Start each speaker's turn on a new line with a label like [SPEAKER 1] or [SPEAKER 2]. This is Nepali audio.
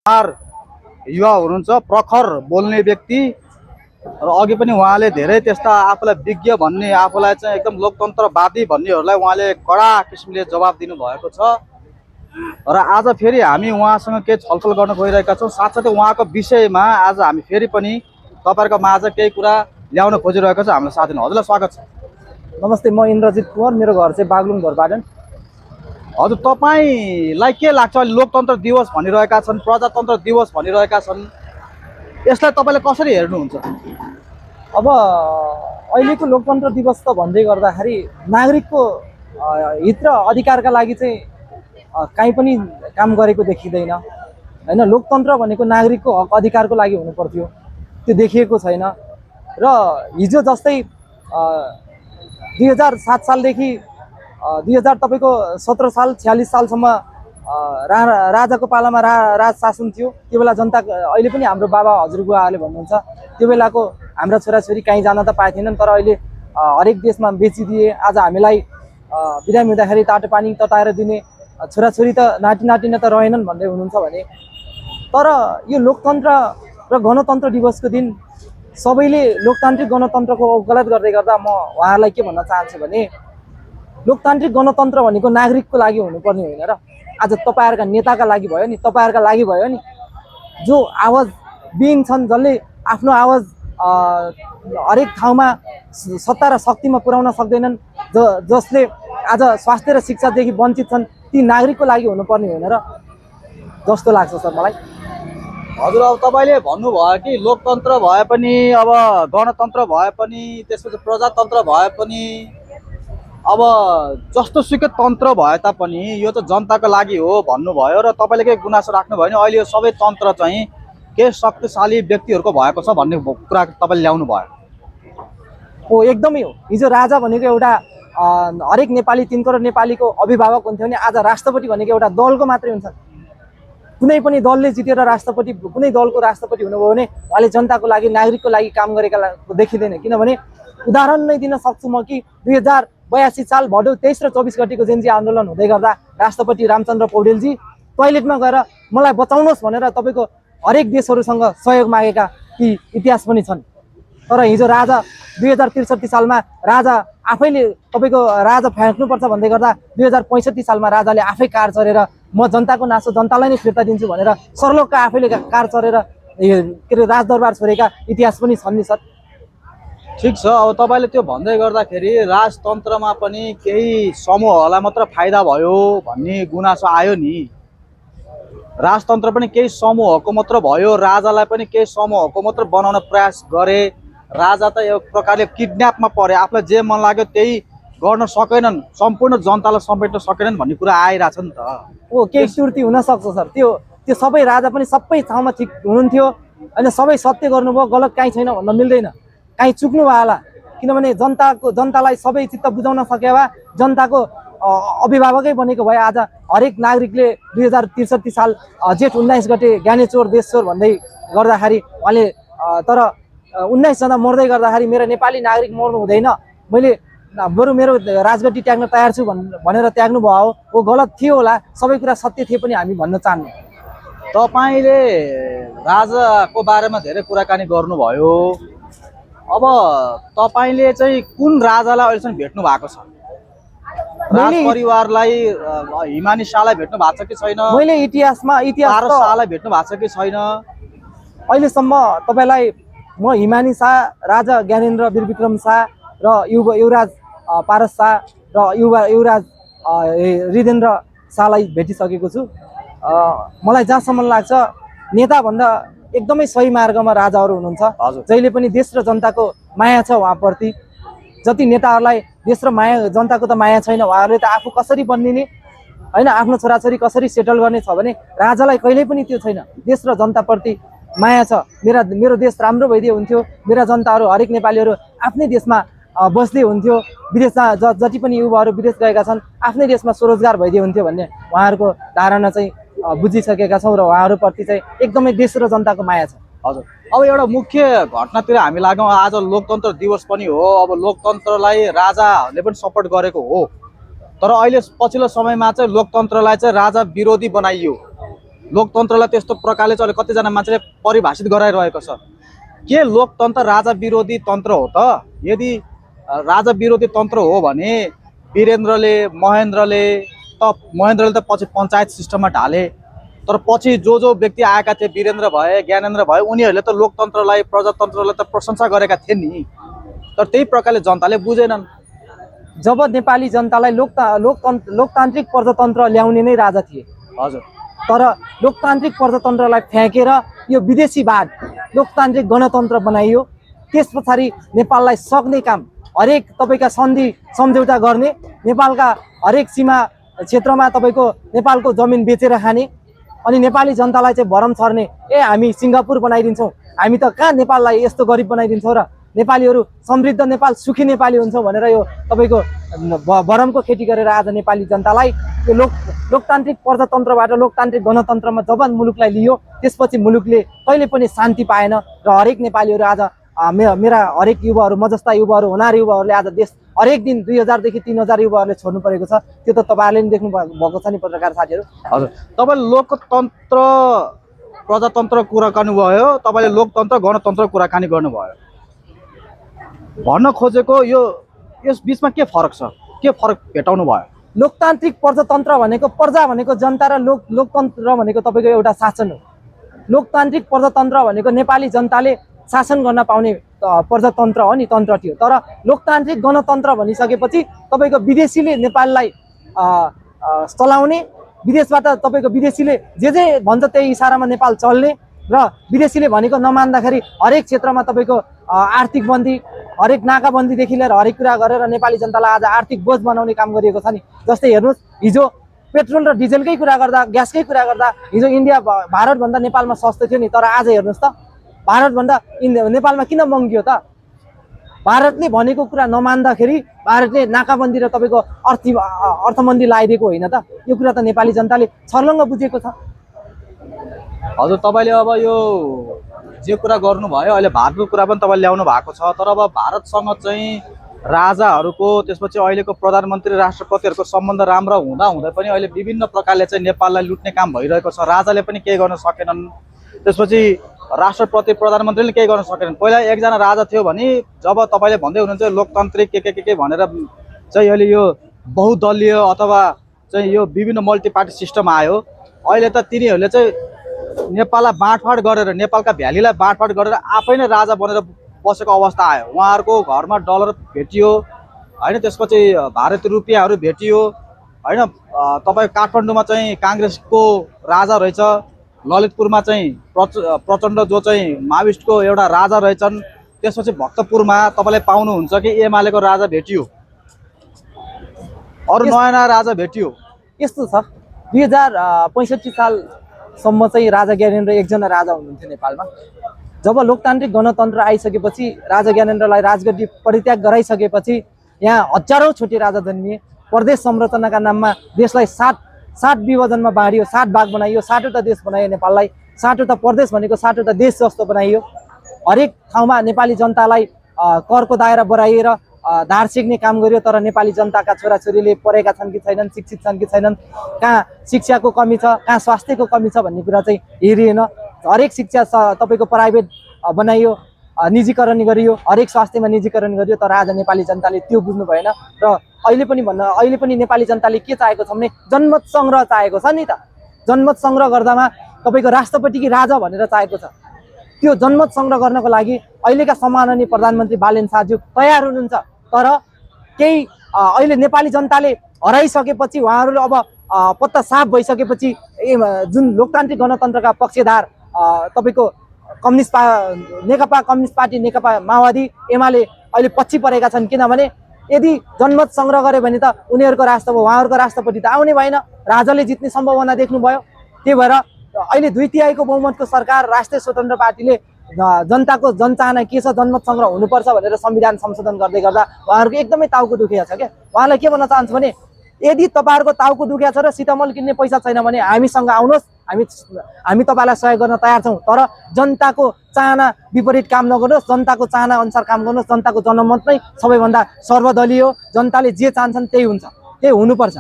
[SPEAKER 1] युवा हुनुहुन्छ, प्रखर बोल्ने व्यक्ति र अघि पनि उहाँले धेरै त्यस्ता आफूलाई विज्ञ भन्ने, आफूलाई चाहिँ एकदम लोकतन्त्रवादी भन्नेहरूलाई उहाँले कडा किसिमले जवाब दिनुभएको छ। र आज फेरि हामी उहाँसँग केही छलफल गर्न गइरहेका छौँ। साथसाथै उहाँको विषयमा आज हामी फेरि पनि तपाईँहरूको माझ केही कुरा ल्याउन खोजिरहेको छ। हामीलाई साथ दिनु। हजुरलाई स्वागत छ।
[SPEAKER 2] नमस्ते, म इन्द्रजित कुमार, मेरो घर चाहिँ बागलुङ घरपाटन।
[SPEAKER 1] हजुर, तपाईँलाई के लाग्छ? अहिले लोकतन्त्र दिवस भनिरहेका छन्, प्रजातन्त्र दिवस भनिरहेका छन्, यसलाई तपाईँले कसरी हेर्नुहुन्छ?
[SPEAKER 2] अब अहिलेको लोकतन्त्र दिवस त भन्दै गर्दाखेरि नागरिकको हित र अधिकारका लागि चाहिँ काहीँ पनि काम गरेको देखिँदैन होइन। लोकतन्त्र भनेको नागरिकको हक अधिकारको लागि हुनु पर्थ्यो, त्यो देखिएको छैन। र हिजो जस्तै 2007 सालदेखि 2017 साल 46 सालसम्म राजाको पालामा राज शासन थियो। त्यो बेला जनता, अहिले पनि हाम्रो बाबा हजुरबुवाहरूले भन्नुहुन्छ त्यो बेलाको हाम्रा छोराछोरी कहीँ जान त पाएथेनन्, तर अहिले हरेक देशमा बेचिदिए। आज हामीलाई बिरामी हुँदाखेरि तातो पानी तताएर दिने छोराछोरी त नातिन त रहेनन् भन्दै हुनुहुन्छ भने, तर यो लोकतन्त्र र गणतन्त्र दिवसको दिन सबैले लोकतान्त्रिक गणतन्त्रको गलत गर्दै गर्दा म उहाँहरूलाई के भन्न चाहन्छु भने, लोकतान्त्रिक गणतन्त्र भनेको नागरिकको लागि हुनुपर्ने होइन र आज तपाईँहरूका नेताका लागि भयो नि, तपाईँहरूका लागि भयो नि। जो आवाज विहीन छन्, जसले आफ्नो आवाज हरेक ठाउँमा सत्ता र शक्तिमा पुर्याउन सक्दैनन्, जसले आज स्वास्थ्य र शिक्षादेखि वञ्चित छन्, ती नागरिकको लागि हुनुपर्ने होइन र जस्तो लाग्छ सर मलाई।
[SPEAKER 1] हजुर, अब तपाईँले भन्नुभयो कि लोकतन्त्र भए पनि, अब गणतन्त्र भए पनि, त्यसपछि प्रजातन्त्र भए पनि, अब जस्तो सुकै तन्त्र भए तापनि यो त जनताको लागि हो भन्नुभयो। र तपाईँले के गुनासो राख्नुभयो भने अहिले यो सबै तन्त्र चाहिँ के शक्तिशाली व्यक्तिहरूको भएको छ भन्ने कुरा तपाईँले ल्याउनु भयो।
[SPEAKER 2] हो, एकदमै हो। हिजो राजा भनेको एउटा हरेक नेपाली 3 करोड नेपालीको अभिभावक हुन्थ्यो भने आज राष्ट्रपति भनेको एउटा दलको मात्रै हुन्छ। कुनै पनि दलले जितेर राष्ट्रपति, कुनै दलको राष्ट्रपति हुनुभयो भने उहाँले जनताको लागि, नागरिकको लागि काम गरेका देखिँदैन। किनभने उदाहरण नै दिन सक्छु म कि 2082 साल भदौ 23 र 24 गतिको जेन्जी आन्दोलन हुँदै गर्दा राष्ट्रपति रामचन्द्र पौडेलजी टोयलेटमा गएर मलाई बचाउनुहोस् भनेर तपाईँको हरेक देशहरूसँग सहयोग मागेका ती इतिहास पनि छन्। तर हिजो राजा 2063 सालमा राजा आफैले तपाईँको राजा फ्याँक्नुपर्छ भन्दै गर्दा 2065 सालमा राजाले आफै कार चढेर म जनताको नासो जनतालाई नै फिर्ता दिन्छु भनेर सर्लोकका आफैले कार चढेर के अरे राजदरबार छोडेका इतिहास पनि छन् नि सर।
[SPEAKER 1] ठिक छ, अब तपाईँले त्यो भन्दै गर्दाखेरि राजतन्त्रमा पनि केही समूहहरूलाई मात्र फाइदा भयो भन्ने गुनासो आयो नि। राजतन्त्र पनि केही समूहको मात्र भयो, राजालाई पनि केही समूहको मात्र बनाउन प्रयास गरे। राजा त एक प्रकारले किडन्यापमा परे, आफूलाई जे मन लाग्यो त्यही गर्न सकेनन्, सम्पूर्ण जनतालाई समेट्न सकेनन् भन्ने कुरा आइरहेछ नि त।
[SPEAKER 2] हो, केही त्रुटि हुनसक्छ सर। त्यो सबै राजा पनि सबै ठाउँमा ठिक हुनुहुन्थ्यो होइन, सबै सत्य गर्नुभयो, गलत काहीँ छैन भन्न मिल्दैन। काहीँ चुक्नु भयो होला, किनभने जनतालाई सबै चित्त बुझाउन सके भए जनताको अभिभावकै बनेको भए आज हरेक नागरिकले 2063 साल जेठ 19 गते ज्ञानेश्वर देशश्वर भन्दै गर्दाखेरि उहाँले, तर 19 जना मर्दै गर्दाखेरि मेरो नेपाली नागरिक मर्नु हुँदैन, मैले बरु मेरो राजगद्दी त्याग्न तयार छु भनेर त्याग्नु भयो हो। गलत थियो होला, सबै कुरा सत्य थिए पनि हामी भन्न चाहन्नु।
[SPEAKER 1] तपाईँले राजाको बारेमा धेरै कुराकानी गर्नुभयो। अब तपाईँले चाहिँ कुन राजालाई अहिलेसम्म भेट्नु भएको छ? राज परिवारलाई, हिमानी शाहलाई भेट्नु भएको छ कि छैन?
[SPEAKER 2] मैले इतिहासमा
[SPEAKER 1] पारस शाहलाई भेट्नु भएको छ कि छैन?
[SPEAKER 2] अहिलेसम्म तपाईँलाई म हिमानी शाह, राजा ज्ञानेन्द्र वीरविक्रम शाह र युवराज पारस शाह र युवराज हृदेन्द्र शाहलाई भेटिसकेको छु। मलाई जहाँसम्म लाग्छ नेताभन्दा एकदमै सही मार्गमा राजाहरू हुनुहुन्छ, जहिले पनि देश र जनताको माया छ उहाँप्रति। जति नेताहरूलाई देश र जनताको त माया छैन, उहाँहरूले त आफू कसरी बनिने होइन, आफ्नो छोराछोरी कसरी सेटल गर्ने छ भने राजालाई कहिल्यै पनि त्यो छैन। देश र जनताप्रति माया छ। मेरो देश राम्रो भइदिए हुन्थ्यो, मेरा जनताहरू हरेक नेपालीहरू आफ्नै देशमा बस्दै हुन्थ्यो, विदेशमा जति पनि युवाहरू विदेश गएका छन् आफ्नै देशमा स्वरोजगार भइदिए हुन्थ्यो भन्ने उहाँहरूको धारणा चाहिँ बुझिसकेका छौँ र उहाँहरूप्रति चाहिँ एकदमै देश र जनताको माया छ।
[SPEAKER 1] हजुर, अब एउटा मुख्य घटनातिर हामी लाग्यौँ। आज लोकतन्त्र दिवस पनि हो। अब लोकतन्त्रलाई राजाले पनि सपोर्ट गरेको हो, तर अहिले पछिल्लो समयमा चाहिँ लोकतन्त्रलाई चाहिँ राजा विरोधी बनाइयो। लोकतन्त्रलाई त्यस्तो प्रकारले चाहिँ अहिले कतिजना मान्छेले परिभाषित गराइरहेको छ। के लोकतन्त्र राजा विरोधी तन्त्र हो त? यदि राजा विरोधी तन्त्र हो भने महेन्द्रले त पछि पञ्चायत सिस्टममा ढाले, तर पछि जो व्यक्ति आएका थिए, वीरेन्द्र भए, ज्ञानेन्द्र भए, उनीहरूले त लोकतन्त्रलाई प्रजातन्त्रलाई त प्रशंसा गरेका थिए नि। तर त्यही प्रकारले जनताले बुझेनन्।
[SPEAKER 2] जब नेपाली जनतालाई लोकतान्त्रिक प्रजातन्त्र ल्याउने नै राजा थिए।
[SPEAKER 1] हजुर।
[SPEAKER 2] तर लोकतान्त्रिक प्रजातन्त्रलाई फ्याँकेर यो विदेशीवाद लोकतान्त्रिक गणतन्त्र बनाइयो। त्यस पछाडि नेपाललाई सक्ने काम हरेक तपाईँका सन्धि सम्झौता गर्ने, नेपालका हरेक सीमा क्षेत्रमा तपाईँको नेपालको जमिन बेचेर खाने, अनि नेपाली जनतालाई चाहिँ भरम छर्ने, हामी सिङ्गापुर बनाइदिन्छौँ, हामी त कहाँ नेपाललाई यस्तो गरिब बनाइदिन्छौँ र नेपालीहरू समृद्ध नेपाल सुखी नेपाली हुन्छ भनेर यो तपाईँको भरमको खेती गरेर आज नेपाली जनतालाई यो लोकतान्त्रिक प्रजातन्त्रबाट लोकतान्त्रिक गणतन्त्रमा जब मुलुकलाई लियो, त्यसपछि मुलुकले कहिले पनि शान्ति पाएन र हरेक नेपालीहरू आज मेरा हरेक युवाहरू, म जस्ता युवाहरू, होनार युवाहरूले आज देश हरेक दिन 2000 देखि 3000 युवाहरूले छोड्नु परेको छ। त्यो त तपाईँहरूले नि देख्नु भएको छ नि पत्रकार साथीहरू।
[SPEAKER 1] हजुर, तपाईँले लोकतन्त्र प्रजातन्त्र कुराकानी भयो, तपाईँले लोकतन्त्र गणतन्त्र कुराकानी गर्नुभयो। भन्न खोजेको यस बिचमा के फरक छ? के फरक भेटाउनु भयो?
[SPEAKER 2] लोकतान्त्रिक प्रजातन्त्र भनेको प्रजा भनेको जनता र लोकतन्त्र भनेको तपाईँको एउटा शासन हो। लोकतान्त्रिक प्रजातन्त्र भनेको नेपाली जनताले शासन गर्न पाउने प्रजातन्त्र हो नि, तन्त्र थियो। तर लोकतान्त्रिक गणतन्त्र भनिसकेपछि तपाईँको विदेशीले नेपाललाई चलाउने, विदेशबाट तपाईँको विदेशीले जे भन्छ त्यही इसारामा नेपाल चल्ने र विदेशीले भनेको नमान्दाखेरि हरेक क्षेत्रमा तपाईँको आर्थिक बन्दी, हरेक नाकाबन्दीदेखि लिएर हरेक कुरा गरेर नेपाली जनतालाई आज आर्थिक बोझ बनाउने काम गरिएको छ नि। जस्तै हेर्नुहोस्, हिजो पेट्रोल र डिजलकै कुरा गर्दा, ग्यासकै कुरा गर्दा हिजो इन्डिया भारतभन्दा नेपालमा सस्तो थियो नि, तर आज हेर्नुहोस् त भारतभन्दा नेपालमा किन महँगियो त? भारतले भनेको कुरा नमान्दाखेरि भारतले नाकाबन्दी र तपाईँको अर्थमन्दी लगाइदिएको होइन त? यो कुरा त नेपाली जनताले छर्लङ्ग बुझेको छ।
[SPEAKER 1] हजुर, तपाईँले अब यो जे कुरा गर्नुभयो, अहिले भारतको कुरा पनि तपाईँले ल्याउनु भएको छ। तर अब भारतसँग चाहिँ राजाहरूको, त्यसपछि अहिलेको प्रधानमन्त्री राष्ट्रपतिहरूको सम्बन्ध राम्रो हुँदै पनि अहिले विभिन्न प्रकारले चाहिँ नेपाललाई लुट्ने काम भइरहेको छ। राजाले पनि केही गर्न सकेनन्, त्यसपछि राष्ट्रपति प्रधानमन्त्रीले केही गर्न सकेनन्। पहिला एकजना राजा थियो भने जब तपाईँले भन्दै हुनुहुन्छ लोकतान्त्रिक के भनेर चाहिँ अहिले यो बहुदलीय अथवा चाहिँ यो विभिन्न मल्टी पार्टी सिस्टम आयो। अहिले त तिनीहरूले चाहिँ नेपाललाई बाँडफाँड गरेर, नेपालका भ्यालीलाई बाँडफाँड गरेर आफै नै राजा बनेर बसेको अवस्था आयो। उहाँहरूको घरमा डलर भेटियो होइन, त्यसपछि भारतीय रुपियाँहरू भेटियो होइन। तपाईँ काठमाडौँमा चाहिँ काङ्ग्रेसको राजा रहेछ, ललितपुरमा चाहिँ प्रचण्ड जो चाहिँ माओिस्टको एउटा राजा रहेछन्, त्यसपछि भक्तपुरमा तपाईँले पाउनुहुन्छ कि एमालेको राजा भेटियो, अरू नयाँ नयाँ राजा भेटियो।
[SPEAKER 2] यस्तो छ, 2065 सालसम्म चाहिँ राजा ज्ञानेन्द्र एकजना राजा हुनुहुन्थ्यो नेपालमा। जब लोकतान्त्रिक गणतन्त्र आइसकेपछि, राजा ज्ञानेन्द्रलाई राजगद्दी परित्याग गराइसकेपछि यहाँ हजारौँ छोटे राजा जन्मिए। प्रदेश संरचनाका नाममा देशलाई सात विभाजनमा बाँडियो, 7 भाग बनाइयो, 7वटा देश बनाइयो नेपाललाई। 7वटा प्रदेश भनेको 7वटा देश जस्तो बनाइयो। हरेक ठाउँमा नेपाली जनतालाई करको दायरा बढाइएर धार सिक्ने काम गरियो। तर नेपाली जनताका छोराछोरीले पढेका छन् कि छैनन्, शिक्षित छन् कि छैनन्, कहाँ शिक्षाको कमी छ, कहाँ स्वास्थ्यको कमी छ भन्ने कुरा चाहिँ हेरिएन। हरेक शिक्षा तपाईँको प्राइभेट बनाइयो, निजीकरण गरियो, हरेक स्वास्थ्यमा निजीकरण गरियो। तर आज नेपाली जनताले त्यो बुझ्नु भएन। र अहिले पनि नेपाली जनताले के चाहेको छ भने जनमत सङ्ग्रह चाहेको छ नि त। जनमत सङ्ग्रह गर्दामा तपाईँको राष्ट्रपतिकी राजा भनेर चाहेको छ। त्यो जनमत सङ्ग्रह गर्नको लागि अहिलेका सम्माननीय प्रधानमन्त्री बालेन शाहज्यू तयार हुनुहुन्छ। तर केही अहिले नेपाली जनताले हराइसकेपछि, उहाँहरूले अब पत्ता साफ भइसकेपछि जुन लोकतान्त्रिक गणतन्त्रका पक्षधार तपाईँको नेकपा कम्युनिस्ट पार्टी, नेकपा माओवादी, एमाले अहिले पछि परेका छन्। किनभने यदि जनमत सङ्ग्रह गर्यो भने त उहाँहरूको राष्ट्रपति त आउने भएन, राजाले जित्ने सम्भावना देख्नुभयो। त्यही भएर अहिले 2/3 बहुमतको सरकार राष्ट्रिय स्वतन्त्र पार्टीले जनताको जनचाहना के छ, जनमत सङ्ग्रह हुनुपर्छ भनेर संविधान संशोधन गर्दै गर्दा उहाँहरूको एकदमै टाउको दुखेको छ क्या। उहाँलाई के भन्न चाहन्छु भने यदि तपाईँहरूको टाउको दुखेको छ र सिटामल किन्ने पैसा छैन भने हामीसँग आउनुहोस्, हामी तपाईँलाई सहयोग गर्न तयार छौँ। तर जनताको चाहना विपरीत काम नगर्नुहोस्, जनताको चाहना अनुसार काम गर्नुहोस्। जनताको जनमत नै सबैभन्दा सर्वदलीय हो, जनताले जे चाहन्छन् त्यही हुन्छ, त्यही हुनुपर्छ।